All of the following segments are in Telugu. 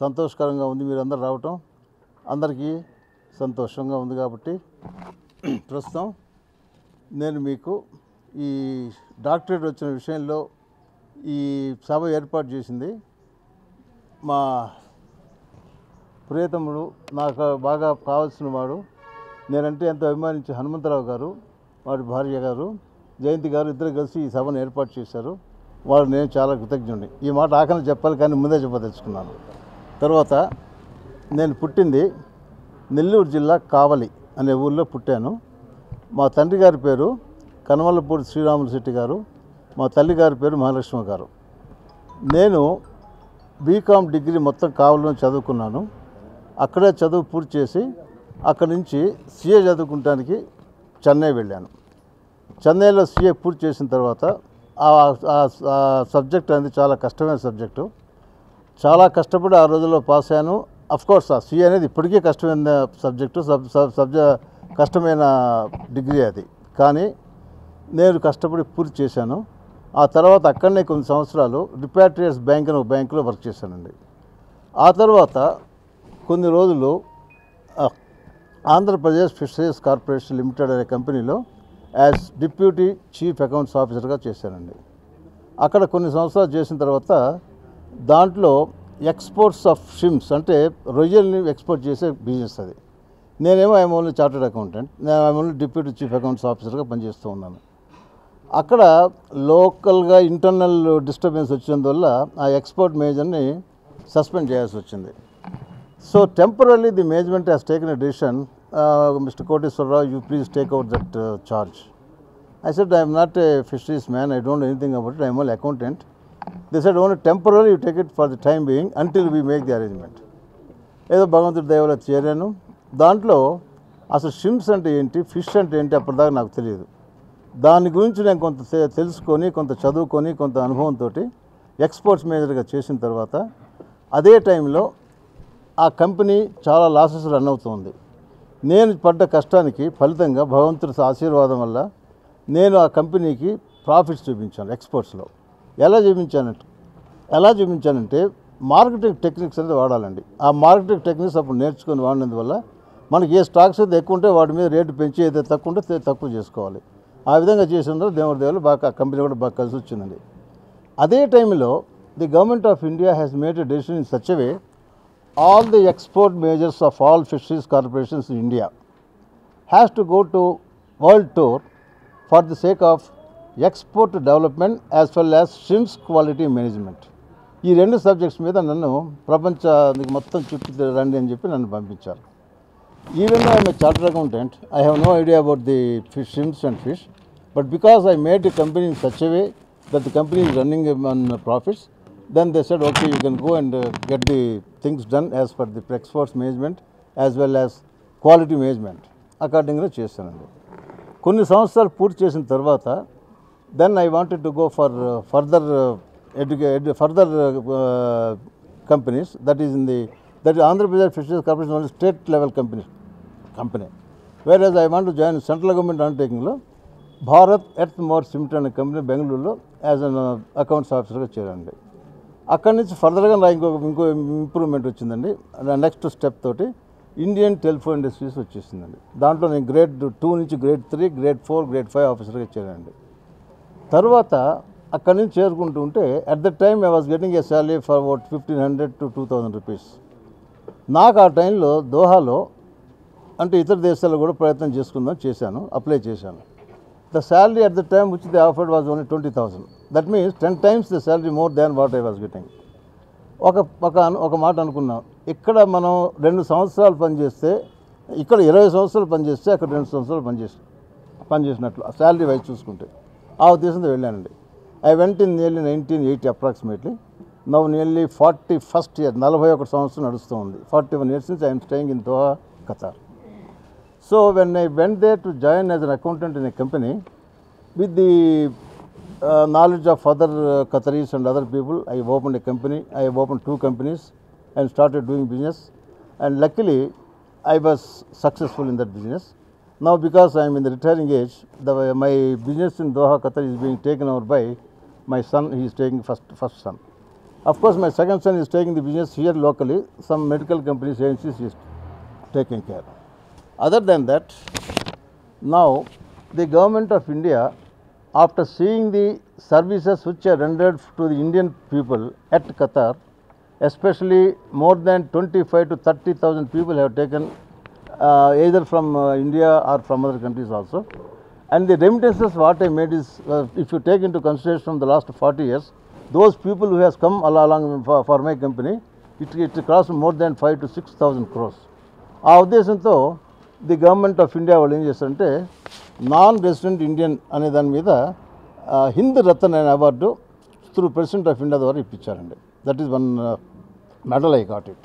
సంతోషకరంగా ఉంది మీరందరూ రావటం. అందరికీ సంతోషంగా ఉంది కాబట్టి ప్రస్తుతం నేను మీకు ఈ డాక్టరేట్ వచ్చిన విషయంలో ఈ సభ ఏర్పాటు చేసింది మా ప్రియతముడు, నాకు బాగా కావాల్సిన వాడు, నేనంటే ఎంతో అభిమానించే హనుమంతరావు గారు, వాడి భార్య గారు జయంతి గారు ఇద్దరు కలిసి ఈ సభను ఏర్పాటు చేశారు. వాడు నేను చాలా కృతజ్ఞుడిని. ఈ మాట ఆఖరి చెప్పాలి కానీ ముందే చెప్పదలుచుకున్నాను. తర్వాత నేను పుట్టింది నెల్లూరు జిల్లా కావలి అనే ఊళ్ళో పుట్టాను. మా తండ్రి గారి పేరు కనమల్లపూడి శ్రీరాములు శెట్టి గారు, మా తల్లి గారి పేరు మహాలక్ష్మి గారు. నేను బీకామ్ డిగ్రీ మొత్తం కావలిలో చదువుకున్నాను. అక్కడే చదువు పూర్తి చేసి అక్కడి నుంచి సీఏ చదువుకుంటానికి చెన్నై వెళ్ళాను. చెన్నైలో సీఏ పూర్తి చేసిన తర్వాత ఆ సబ్జెక్ట్ అనేది చాలా కష్టమైన సబ్జెక్టు. చాలా కష్టపడి ఆ రోజుల్లో పాస్ అయ్యాను. అఫ్కోర్స్ ఆ సీఏ అనేది ఇప్పటికీ కష్టమైన సబ్జెక్టు, కష్టమైన డిగ్రీ అది. కానీ నేను కష్టపడి పూర్తి చేశాను. ఆ తర్వాత అక్కడనే కొన్ని సంవత్సరాలు రిపాట్రియేట్స్ బ్యాంక్ అని ఒక బ్యాంకులో వర్క్ చేశానండి. ఆ తర్వాత కొన్ని రోజులు ఆంధ్రప్రదేశ్ ఫిషరీస్ కార్పొరేషన్ లిమిటెడ్ అనే కంపెనీలో యాజ్ డిప్యూటీ చీఫ్ అకౌంట్స్ ఆఫీసర్గా చేశానండి. అక్కడ కొన్ని సంవత్సరాలు చేసిన తర్వాత దాంట్లో ఎక్స్పోర్ట్స్ ఆఫ్ షిమ్స్ అంటే రొయ్యల్ని ఎక్స్పోర్ట్ చేసే బిజినెస్ అది. నేనేమో ఐఎమ్ ఓన్లీ చార్టెడ్ అకౌంటెంట్, నేను I'm only deputy chief accounts ఆఫీసర్గా పనిచేస్తూ ఉన్నాను. అక్కడ లోకల్గా ఇంటర్నల్ డిస్టర్బెన్స్ వచ్చినందువల్ల ఆ ఎక్స్పోర్ట్ మేనేజర్ని సస్పెండ్ చేయాల్సి వచ్చింది. So temporary the management has taken a decision, Mr. Koteswarrao, you please take out that charge. I said, I am not a fisheries man, I don't know anything about it, I am only accountant. They said, only temporarily you take it for the time being until we make the arrangement. ఏదో భగవంతుడి దయ వల్ల చేరాను. దాంట్లో అసలు షిమ్స్ అంటే ఏంటి, ఫిష్ అంటే ఏంటి అప్పటిదాకా నాకు తెలియదు. దాని గురించి నేను కొంత తెలుసుకొని, కొంత చదువుకొని, కొంత అనుభవంతో ఎక్స్పోర్ట్స్ మేనేజర్గా చేసిన తర్వాత అదే టైంలో ఆ కంపెనీ చాలా లాసెస్ రన్ అవుతుంది. నేను పడ్డ కష్టానికి ఫలితంగా భగవంతుడి ఆశీర్వాదం వల్ల నేను ఆ కంపెనీకి ప్రాఫిట్స్ చూపించాను ఎక్స్పోర్ట్స్లో. ఎలా చూపించానంటే మార్కెటింగ్ టెక్నిక్స్ అనేది వాడాలండి. ఆ మార్కెటింగ్ టెక్నిక్స్ అప్పుడు నేర్చుకొని వాడినందువల్ల మనకి ఏ స్టాక్స్ అయితే ఎక్కువ ఉంటే వాటి మీద రేటు పెంచి ఏదైతే తక్కువ ఉంటే తక్కువ చేసుకోవాలి. ఆ విధంగా చేసిన దేవుడు బాగా ఆ కంపెనీ కూడా బాగా కలిసి వచ్చిందండి. అదే టైంలో the government of India has made a decision in such a way, all the export majors of all fisheries corporations in India has to go to world tour for the sake of export development as well as shrimps quality management. ఈ రెండు సబ్జెక్ట్స్ మీద నన్ను ప్రపంచానికి మొత్తం చుట్టూ రండి అని చెప్పి నన్ను పంపించారు. Even though I'm a chartered accountant, I have no idea about the shrimps and fish, but because I made the company in such a way that the company is running on profits, then they said, okay, you can go and get the things done as per the exports management as well as quality management అకార్డింగ్గా చేస్తానండి. కొన్ని సంవత్సరాలు పూర్తి చేసిన తర్వాత then I wanted to go for further companies, that is Andhra Pradesh fisheries corporation only state level company, where as I want to join central government అండర్టేకింగ్లో భారత్ ఎర్త్ మోర్స్ లిమిటెడ్ అనే కంపెనీ బెంగళూరులో యాజ్ అన్ అకౌంట్స్ ఆఫీసర్గా చేరండి. అక్కడి నుంచి ఫర్దర్గా నాకు ఇంకో ఇంప్రూవ్మెంట్ వచ్చిందండి. నెక్స్ట్ స్టెప్ తోటి ఇండియన్ టెలిఫోన్ ఇండస్ట్రీస్ వచ్చేసిందండి. దాంట్లో నేను గ్రేడ్ 2 నుంచి గ్రేడ్ 3, గ్రేడ్ 4, గ్రేడ్ 5 ఆఫీసర్గా చేరానండి. తర్వాత అక్కడి నుంచి చేరుకుంటూ ఉంటే at the time I was getting a salary for about 1500 to 2000 rupees. నాకు ఆ టైంలో దోహాలో అంటే ఇతర దేశాల్లో కూడా ప్రయత్నం చేశాను, అప్లై చేశాను. The salary at the time which they offered was only 20,000. That means 10 times the salary more than what I was getting. ఒక మాట అనుకున్నాం, ఇక్కడ మనం 2 సంవత్సరాలు పనిచేస్తే, ఇక్కడ 20 సంవత్సరాలు పనిచేస్తే అక్కడ 2 సంవత్సరాలు పనిచేసినట్లు శాలరీ వైజ్ చూసుకుంటే ఆ ఉద్దేశంతో వెళ్ళానండి. I went in nearly 1980 approximately. Now nearly 41st year, 41 సంవత్సరం నడుస్తూ ఉంది. 41 years since I am staying in Doha, Qatar. So when I went there to join as an accountant in a company, with the knowledge of other Qataris and other people, I opened a company. I opened 2 companies and started doing business. And luckily, I was successful in that business. Now because I am in the retiring age, my business in Doha, Qatar is being taken over by my son. He is taking first son. Of course, my second son is taking the business here locally. Some medical companies, agencies is taking care. Other than that, now the government of India, after seeing the services which are rendered to the Indian people at Qatar, especially more than 25 to 30,000 people have taken either from India or from other countries also. And the remittances what I made is, if you take into consideration from the last 40 years, those people who has come along for my company, it crossed more than 5 to 6,000 crores. ఆ ఉద్దేశంతో ది గవర్నమెంట్ ఆఫ్ ఇండియా వాళ్ళు ఏం చేస్తారంటే నాన్ రెసిడెంట్ ఇండియన్ అనే దాని మీద హింద్ రతన్ అనే award through president of India ద్వారా ఇప్పించారండి. That is one medal I got it,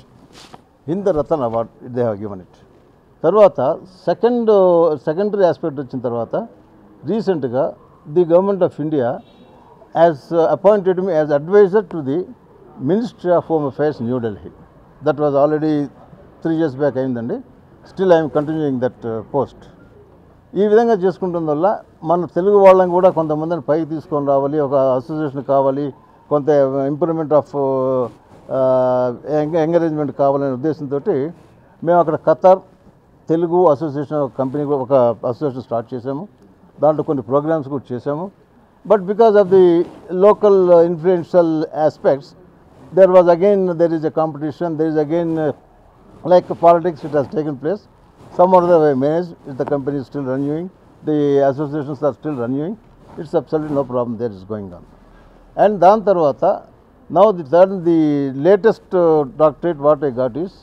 Hind Ratan award they have given it. తర్వాత సెకండరీ ఆస్పెక్ట్ వచ్చిన తర్వాత రీసెంట్గా the government of India has appointed me as advisor to the Ministry of Home Affairs, New Delhi. That was already 3 years back అయిందండి. Still I'm continuing that post. ఈ విధంగా చేసుకుంటున్న వల్ల మన తెలుగు వాళ్ళని కూడా కొంతమందిని పైకి తీసుకొని రావాలి, ఒక అసోసియేషన్ కావాలి, కొంత ఇంప్రూవ్మెంట్ ఆఫ్ ఎంకరేజ్మెంట్ కావాలనే ఉద్దేశంతో మేము అక్కడ ఖతార్ తెలుగు అసోసియేషన్ కంపెనీ ఒక అసోసియేషన్ స్టార్ట్ చేసాము. దాంట్లో కొన్ని ప్రోగ్రామ్స్ కూడా చేసాము. But because of the local influential aspects, there is a competition, there is again like politics, it has taken place. Some of the way managed, the company is still renewing, the associations are still renewing. It's absolutely no problem there is going on. And dan tarvata, now the latest doctorate what I got is,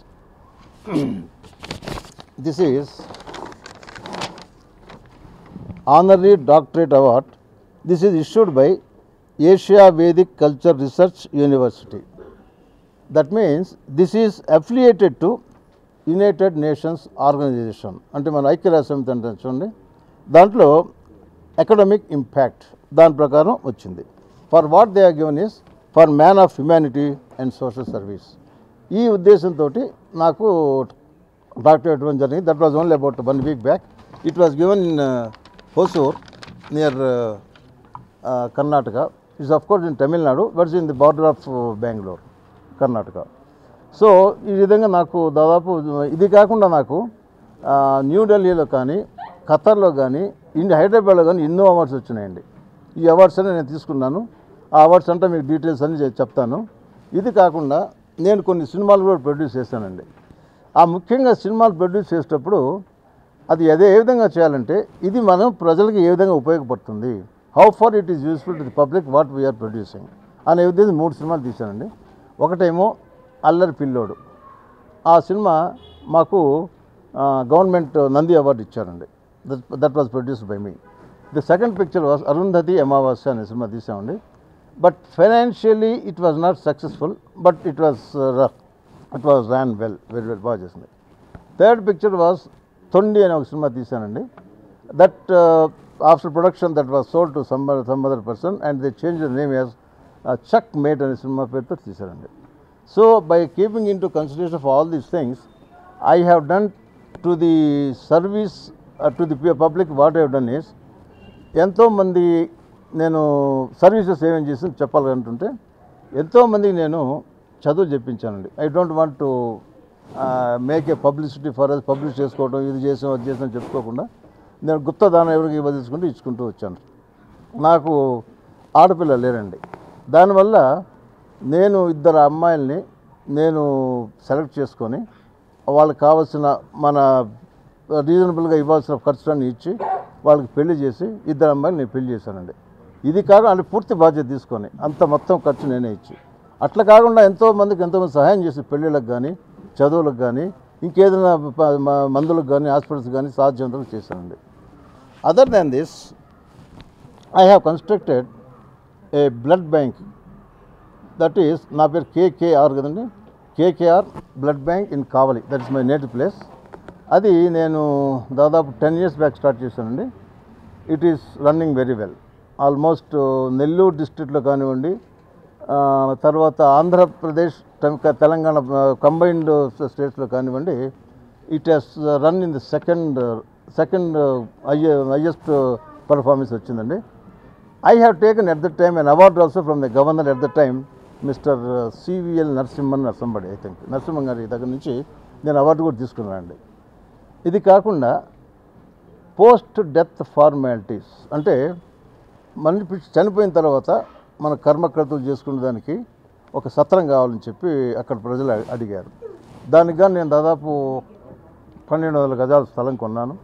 this is Honorary Doctorate Award. This is issued by Asia Vedic Culture Research University. That means this is affiliated to United Nations Organization. అంటే మన ఐక్యరాజ్య సమితి అంటే చూడండి, దాంట్లో అకాడమిక్ ఇంపాక్ట్ దాని ప్రకారం వచ్చింది. For what they are given is for man of humanity and social service. ఈ ఉద్దేశంతో నాకు డాక్టరేట్ ఇవ్వడం జరిగింది. That was only about 1 week back. It was given in Hosur near Karnataka. It's of course in Tamil Nadu, but it's in the border of Bangalore, Karnataka. So ఈ విధంగా నాకు దాదాపు ఇది కాకుండా నాకు న్యూఢిల్లీలో కానీ ఖతార్లో కానీ హైదరాబాద్లో కానీ ఎన్నో అవార్డ్స్ వచ్చినాయండి. ఈ అవార్డ్స్ అన్ని నేను తీసుకున్నాను. ఆ అవార్డ్స్ అంటే మీకు డీటెయిల్స్ అన్ని చెప్తాను. ఇది కాకుండా నేను కొన్ని సినిమాలు కూడా ప్రొడ్యూస్ చేశానండి. ఆ ముఖ్యంగా సినిమాలు ప్రొడ్యూస్ చేసేటప్పుడు అది ఏ విధంగా చేయాలంటే ఇది మనం ప్రజలకు ఏ విధంగా ఉపయోగపడుతుంది, how far it is useful to the public what we are producing అనే ఉద్దేశం 3 సినిమాలు తీశానండి. ఒకటేమో అల్లరి పిల్లోడు. ఆ సినిమా మాకు గవర్నమెంట్ నంది అవార్డు ఇచ్చారండి. That was produced by me. The second picture was Arundhati Amavasya అనే సినిమా తీసామండి. But financially it was not successful, but it was ran well, very well, బాగా చేసింది. థర్డ్ పిక్చర్ వాజ్ తొండి అనే ఒక సినిమా తీశానండి. That after production that was sold to some other person and they changed the name as Chuck Mate అనే సినిమా పేరుతో తీశారండి. So by keeping into consideration of all these things, I have done to the service to the public what I have done is, ఎంతోమంది నేను సర్వీసెస్ ఏమేమి చేసి చెప్పాలంటుంటే ఎంతోమందికి నేను చదువు చెప్పించానండి. I don't want to make a publicity for us, publish చేసుకోవడం, ఇది చేసాం అది చేసాం చెప్పుకోకుండా నేను గుప్తదానం ఎవరికి ఇవ్వదలుచుకుంటూ ఇచ్చుకుంటూ వచ్చాను. నాకు ఆడపిల్లలు లేరండి. దానివల్ల నేను 2 అమ్మాయిల్ని నేను సెలెక్ట్ చేసుకొని వాళ్ళకి కావాల్సిన మన రీజనబుల్గా ఇవ్వాల్సిన ఖర్చులన్నీ ఇచ్చి వాళ్ళకి పెళ్లి చేసి 2 అమ్మాయిలు నేను పెళ్లి చేశానండి. ఇది కాక అంటే పూర్తి బాధ్యత తీసుకొని అంత మొత్తం ఖర్చు నేనే ఇచ్చి, అట్లా కాకుండా ఎంతోమందికి సహాయం చేసి పెళ్ళిళ్ళకి కానీ చదువులకు కానీ ఇంకేదైనా మందులకు కానీ హాస్పిటల్స్ కానీ సాధ్యంతలు చేశానండి. Other than this, I have constructed a blood bank. That is, నా పేరు KKR కదండి, KKR blood bank in Kavali. That is my native place. అది నేను దాదాపు 10 years బ్యాక్ స్టార్ట్ చేశానండి. It is running very well. Almost Nellore డిస్ట్రిక్ట్లో కానివ్వండి, తర్వాత ఆంధ్రప్రదేశ్ తెలంగాణ కంబైన్డ్ స్టేట్స్లో కానివ్వండి, it has run in the second highest performance వచ్చిందండి. I have taken at that time an award also from the governor at the time mister CVL Narasimhan నర్సంబడి ఐ థింక్ నరసింహన్ గారి దగ్గర నుంచి నేను అవార్డు కూడా తీసుకున్నానండి. ఇది కాకుండా పోస్ట్ డెత్ ఫార్మాలిటీస్ అంటే మనిషి చనిపోయిన తర్వాత మన కర్మకర్తలు చేసుకునే దానికి ఒక సత్రం కావాలని చెప్పి అక్కడ ప్రజలు అడిగారు. దానికి కానీ నేను దాదాపు 1200 గజాల స్థలం కొన్నాను,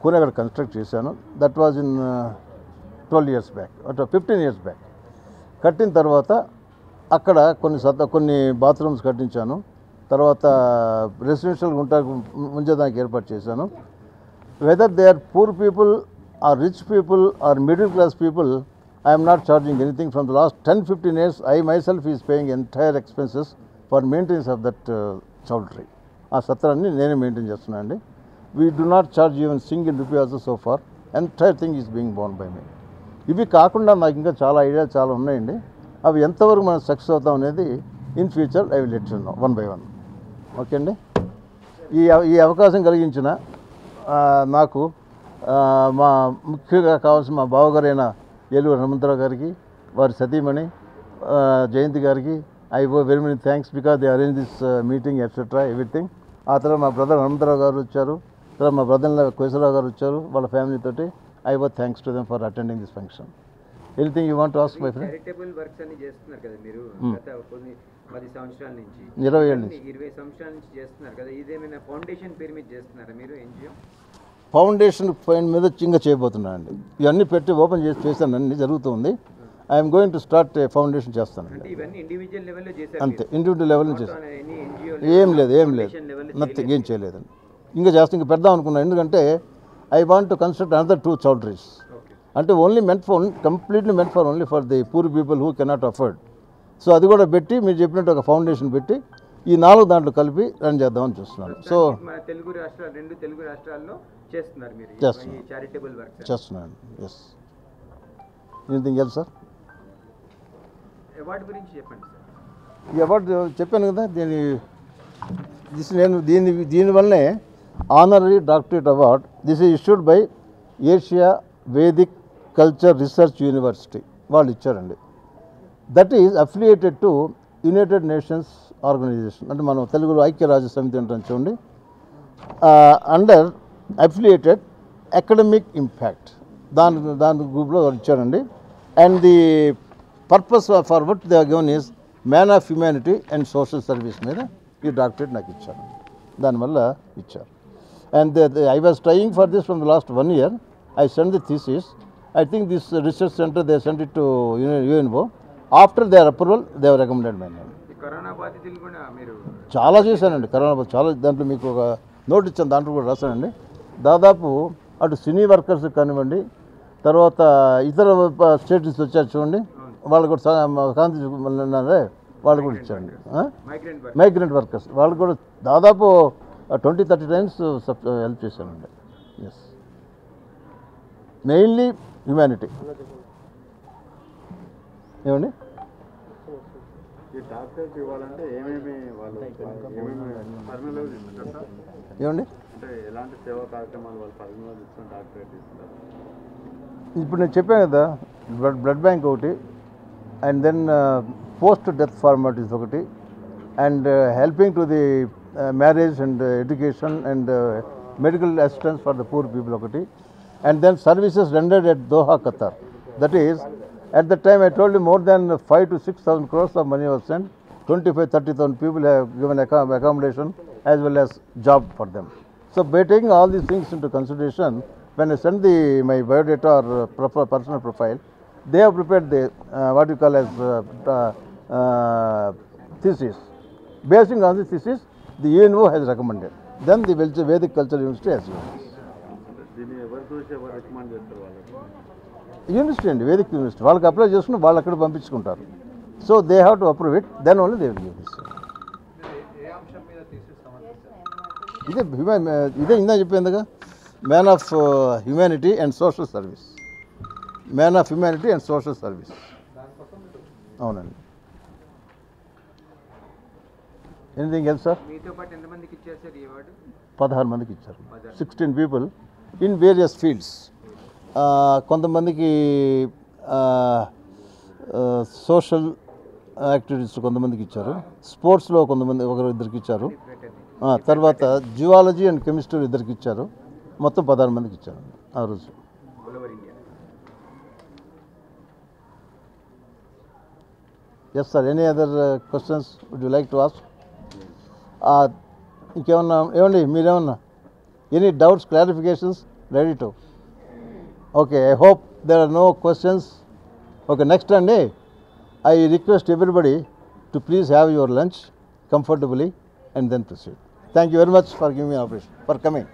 కొని అక్కడ కన్స్ట్రక్ట్ చేశాను. That was in 12 years back, 15 years back. కట్టిన తర్వాత అక్కడ కొన్ని బాత్రూమ్స్ కట్టించాను. తర్వాత రెసిడెన్షియల్ ఉంచేదానికి ఏర్పాటు చేశాను. Whether they are poor people or rich people or middle class people, I am not charging anything. From the last 10-15 years, I myself is paying entire expenses for maintenance of that chowdhury. ఆ సత్రాన్ని నేనే మెయింటైన్ చేస్తున్నాను అండి. We do not charge even single rupee also so far. Entire thing is being borne by me. ఇవి కాకుండా నాకు ఇంకా చాలా ఐడియాలు చాలా ఉన్నాయండి. అవి ఎంతవరకు మనం సక్సెస్ అవుతాం అనేది in future I will let you know one by one. Okay అండి. ఈ అవకాశం కలిగించిన నాకు మా ముఖ్యంగా కావాల్సిన మా బావగారైన ఏలూరు హనుమంతరావు గారికి, వారి సతీమణి జయంతి గారికి I owe very many thanks because they arrange this meeting etcetera everything. ఆ తర్వాత మా బ్రదర్ హనుమంతరావు గారు వచ్చారు, తర్వాత మా బ్రదర్ కోసరావు గారు వచ్చారు వాళ్ళ ఫ్యామిలీతోటి. I owe thanks to them for attending this function. Anything you want to ask my friend? Charitable works అన్ని చేస్తున్నారు కదా మీరు గత కొన్ని 10 సంవత్సరాల నుంచి, 20 ఏళ్ళ నుంచి, 20 సంవత్సరాల నుంచి చేస్తున్నారు కదా. ఇదేమైనా ఫౌండేషన్ పేరు మీద చేస్తున్నారా మీరు ఎన్జిఓ? ఫౌండేషన్ పైన మీద ఇంకా చేయబోతున్నాను అండి. ఇవన్నీ పెట్టి ఓపెన్ చేశాను, అన్ని జరుగుతుంది. I'm going to start foundation చేస్తానండి. ఇవన్నీ ఇండివిజువల్ లెవెల్లో చేశారు? అంతే, ఇండివిజువల్ లెవెల్ నుంచి చేస్తాను. ఏం లేదు నథింగ్, ఏం చేయలేదండి. ఇంకా చేస్తాం, ఇంకా పెడదాం అనుకున్నాను. ఎందుకంటే I want to construct another 2 choultries. అంటే only completely meant for only for the poor people who cannot afford. So అది కూడా పెట్టి మీరు చెప్పినట్టు ఒక ఫౌండేషన్ పెట్టి ఈ 4 దాంట్లో కలిపి రన్ చేద్దామని చూస్తున్నాను. సో తెలుగు రాష్ట్రాలు, 2 తెలుగు రాష్ట్రాల్లో చేస్తున్నారు మీరు చారిటబుల్ వర్క్? చేస్తున్నాను. Yes. Anything else sir? Award గురించి చెప్పండి సార్. ఈ అవార్డు చెప్పాను కదా, దీనివల్లనే honorary doctorate award. This is issued by Asia Vedic culture research university వాళ్ళు ఇచ్చారండి. That is affiliated to United Nations organisation. అంటే మనం తెలుగులో ఐక్యరాజ్య సమితి అంటే చూడండి, అండర్ అఫిలియేటెడ్ అకాడమిక్ ఇంపాక్ట్ దాని గ్రూప్లో ఇచ్చారండి. And the purpose for what they are given is man of humanity and social service మీద ఈ డాక్టరేట్ నాకు ఇచ్చారు, దానివల్ల ఇచ్చారు. And I was trying for this from the last 1 year. I sent the thesis. I think this research center, they sent it to UNO. After their approval, they have recommended my name. Corona బాధితులు కూడా మీరు చాలా చేశానండి. కరోనా చాలా, దాంట్లో మీకు ఒక నోట్ ఇచ్చాను, దాంట్లో కూడా రాశానండి. దాదాపు అటు సినీ వర్కర్స్ కానివ్వండి, తర్వాత ఇతర స్టేట్ నుంచి వచ్చారు చూడండి, వాళ్ళు కూడా కాంతి వాళ్ళు కూడా ఇచ్చారండి. మైగ్రెంట్ వర్కర్స్ వాళ్ళు కూడా దాదాపు 20-30 times హెల్ప్ చేశానండి. Yes, mainly humanity. ఏమండి ఏమండి ఇప్పుడు నేను చెప్పాను కదా, బ్లడ్ బ్యాంక్ ఒకటి, and then post death formalities ఒకటి, and helping to the marriage and education and medical assistance for the poor people ఒకటి, and then services rendered at Doha, Qatar. That is, at the time I told you more than 5,000 to 6,000 crores of money was sent. 25,000-30,000 people have given accommodation as well as job for them. So by taking all these things into consideration, when I send my biodata or personal profile, they have prepared the what you call as thesis. Basing on this thesis, the UNO has recommended. Then the Vedic Culture University has given. University అండి, వేదిక్ యూనివర్సిటీ. వాళ్ళకి అప్లై చేసుకుని వాళ్ళు అక్కడ పంపించుకుంటారు. So they have to approve it, then only they will give this. ఇదే ఇందా చెప్పిందిగా, man of humanity and social service. Man of humanity and social service. అవునండి. Anything else sir? మీతో పాటు ఎంతమందికి ఇచ్చారు సార్ ఈ అవార్డు? 16 మందికి ఇచ్చారు. 16 people in various fields. కొంతమందికి సోషల్ యాక్టివిటీస్ కొంతమందికి ఇచ్చారు, స్పోర్ట్స్లో కొంతమంది ఒకరు ఇద్దరికి ఇచ్చారు, తర్వాత జియాలజీ అండ్ కెమిస్ట్రీ ఇద్దరికి ఇచ్చారు, మొత్తం 16 మందికి ఇచ్చారు ఆ రోజు. All over India. Yes sir, any other questions would you like to ask? ఇంకేమన్నా ఏమండి మీరేమన్నా any doubts, clarifications, ready to? Okay, I hope there are no questions. Okay, next Sunday, I request everybody to please have your lunch comfortably and then proceed. Thank you very much for giving me an opportunity, for coming.